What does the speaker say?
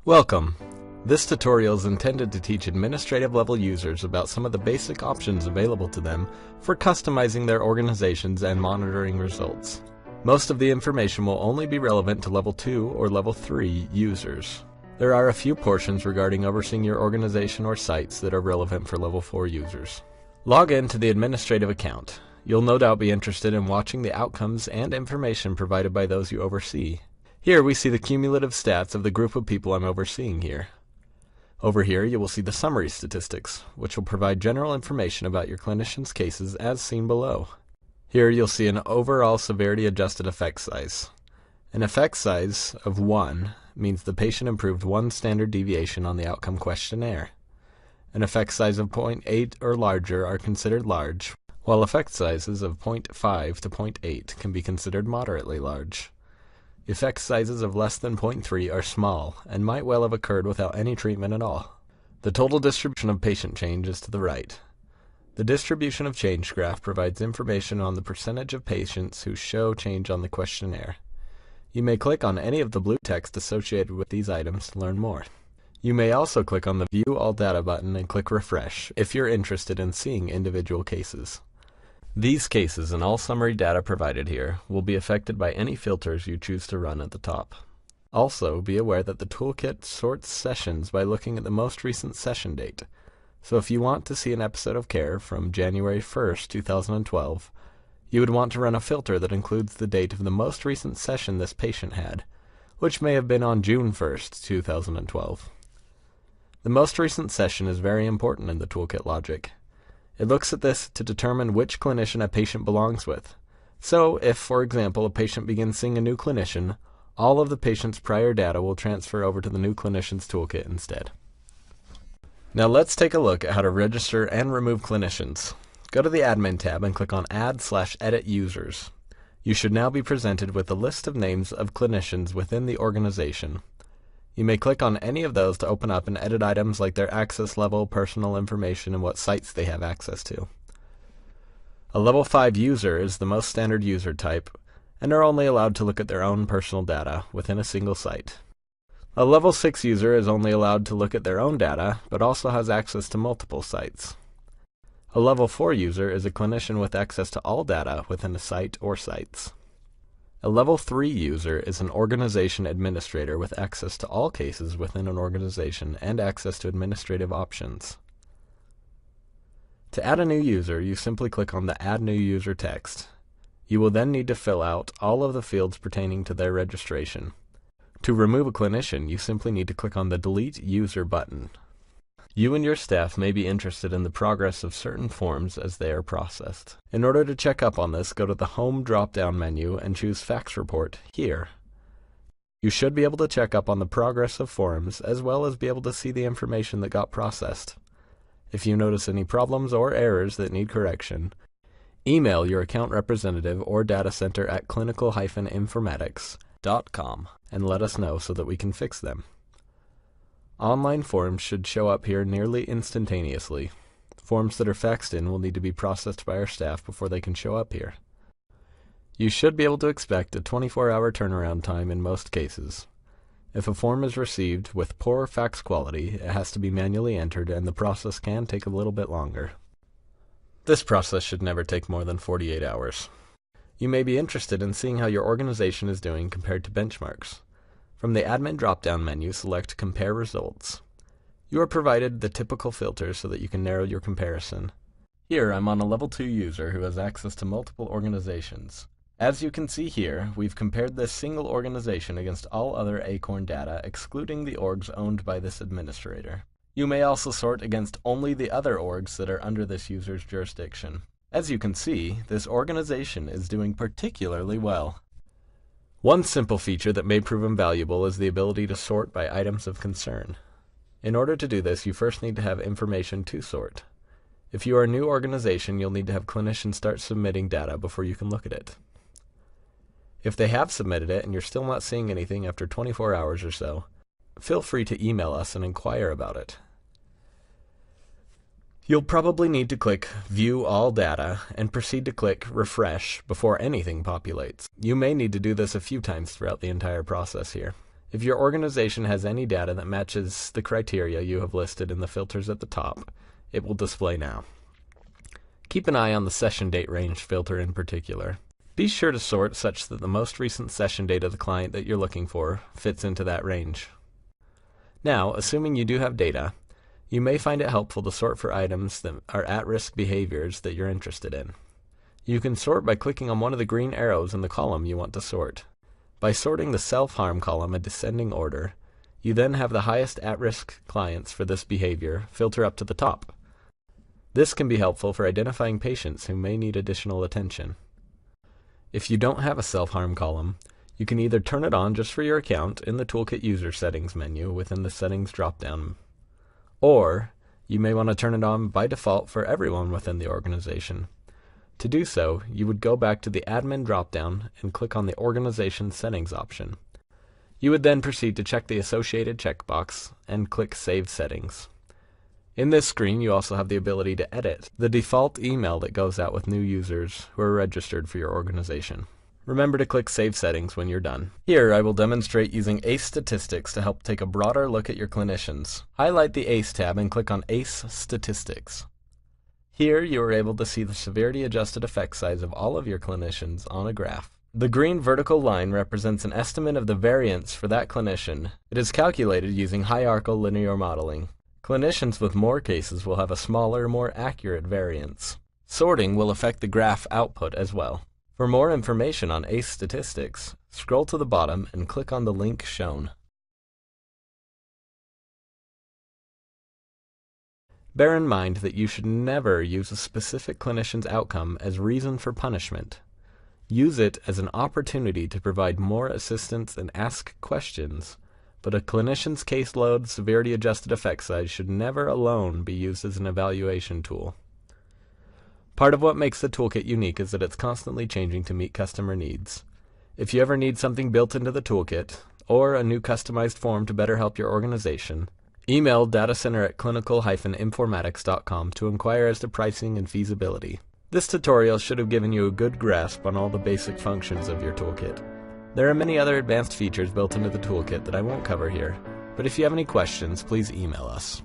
Welcome. This tutorial is intended to teach administrative level users about some of the basic options available to them for customizing their organizations and monitoring results. Most of the information will only be relevant to level 2 or level 3 users. There are a few portions regarding overseeing your organization or sites that are relevant for level 4 users. Log in to the administrative account. You'll no doubt be interested in watching the outcomes and information provided by those you oversee. Here we see the cumulative stats of the group of people I'm overseeing here. Over here you will see the summary statistics, which will provide general information about your clinician's cases as seen below. Here you'll see an overall severity adjusted effect size. An effect size of 1 means the patient improved 1 standard deviation on the outcome questionnaire. An effect size of 0.8 or larger are considered large, while effect sizes of 0.5 to 0.8 can be considered moderately large. Effect sizes of less than 0.3 are small and might well have occurred without any treatment at all. The total distribution of patient change is to the right. The distribution of change graph provides information on the percentage of patients who show change on the questionnaire. You may click on any of the blue text associated with these items to learn more. You may also click on the View All Data button and click Refresh if you're interested in seeing individual cases. These cases and all summary data provided here will be affected by any filters you choose to run at the top. Also, be aware that the Toolkit sorts sessions by looking at the most recent session date. So if you want to see an episode of care from January 1st, 2012, you would want to run a filter that includes the date of the most recent session this patient had, which may have been on June 1st, 2012. The most recent session is very important in the Toolkit logic. It looks at this to determine which clinician a patient belongs with. So, if, for example, a patient begins seeing a new clinician, all of the patient's prior data will transfer over to the new clinician's toolkit instead. Now let's take a look at how to register and remove clinicians. Go to the Admin tab and click on Add/Edit Users. You should now be presented with a list of names of clinicians within the organization. You may click on any of those to open up and edit items like their access level, personal information, and what sites they have access to. A level 5 user is the most standard user type, and are only allowed to look at their own personal data within a single site. A level 6 user is only allowed to look at their own data, but also has access to multiple sites. A level 4 user is a clinician with access to all data within a site or sites. A level 3 user is an organization administrator with access to all cases within an organization and access to administrative options. To add a new user, you simply click on the Add New User text. You will then need to fill out all of the fields pertaining to their registration. To remove a clinician, you simply need to click on the Delete User button. You and your staff may be interested in the progress of certain forms as they are processed. In order to check up on this, go to the Home drop-down menu and choose Fax Report here. You should be able to check up on the progress of forms as well as be able to see the information that got processed. If you notice any problems or errors that need correction, email your account representative or data center at clinical-informatics.com and let us know so that we can fix them. Online forms should show up here nearly instantaneously. Forms that are faxed in will need to be processed by our staff before they can show up here. You should be able to expect a 24-hour turnaround time in most cases. If a form is received with poor fax quality, it has to be manually entered and the process can take a little bit longer. This process should never take more than 48 hours. You may be interested in seeing how your organization is doing compared to benchmarks. From the Admin drop-down menu, select Compare Results. You are provided the typical filters so that you can narrow your comparison. Here I'm on a level 2 user who has access to multiple organizations. As you can see here, we've compared this single organization against all other Acorn data, excluding the orgs owned by this administrator. You may also sort against only the other orgs that are under this user's jurisdiction. As you can see, this organization is doing particularly well. One simple feature that may prove invaluable is the ability to sort by items of concern. In order to do this, you first need to have information to sort. If you are a new organization, you'll need to have clinicians start submitting data before you can look at it. If they have submitted it and you're still not seeing anything after 24 hours or so, feel free to email us and inquire about it. You'll probably need to click View All Data and proceed to click Refresh before anything populates. You may need to do this a few times throughout the entire process here. If your organization has any data that matches the criteria you have listed in the filters at the top, it will display now. Keep an eye on the session date range filter in particular. Be sure to sort such that the most recent session date of the client that you're looking for fits into that range. Now, assuming you do have data, you may find it helpful to sort for items that are at-risk behaviors that you're interested in. You can sort by clicking on one of the green arrows in the column you want to sort. By sorting the self-harm column in descending order, you then have the highest at-risk clients for this behavior filter up to the top. This can be helpful for identifying patients who may need additional attention. If you don't have a self-harm column, you can either turn it on just for your account in the Toolkit User Settings menu within the Settings drop-down, or you may want to turn it on by default for everyone within the organization. To do so, you would go back to the Admin drop-down and click on the Organization Settings option. You would then proceed to check the associated checkbox and click Save Settings. In this screen, you also have the ability to edit the default email that goes out with new users who are registered for your organization. Remember to click Save Settings when you're done. Here, I will demonstrate using ACE Statistics to help take a broader look at your clinicians. Highlight the ACE tab and click on ACE Statistics. Here, you are able to see the severity-adjusted effect size of all of your clinicians on a graph. The green vertical line represents an estimate of the variance for that clinician. It is calculated using hierarchical linear modeling. Clinicians with more cases will have a smaller, more accurate variance. Sorting will affect the graph output as well. For more information on ACE Statistics, scroll to the bottom and click on the link shown. Bear in mind that you should never use a specific clinician's outcome as reason for punishment. Use it as an opportunity to provide more assistance and ask questions, but a clinician's caseload severity-adjusted effect size should never alone be used as an evaluation tool. Part of what makes the Toolkit unique is that it's constantly changing to meet customer needs. If you ever need something built into the Toolkit, or a new customized form to better help your organization, email datacenter@clinical-informatics.com to inquire as to pricing and feasibility. This tutorial should have given you a good grasp on all the basic functions of your Toolkit. There are many other advanced features built into the Toolkit that I won't cover here, but if you have any questions, please email us.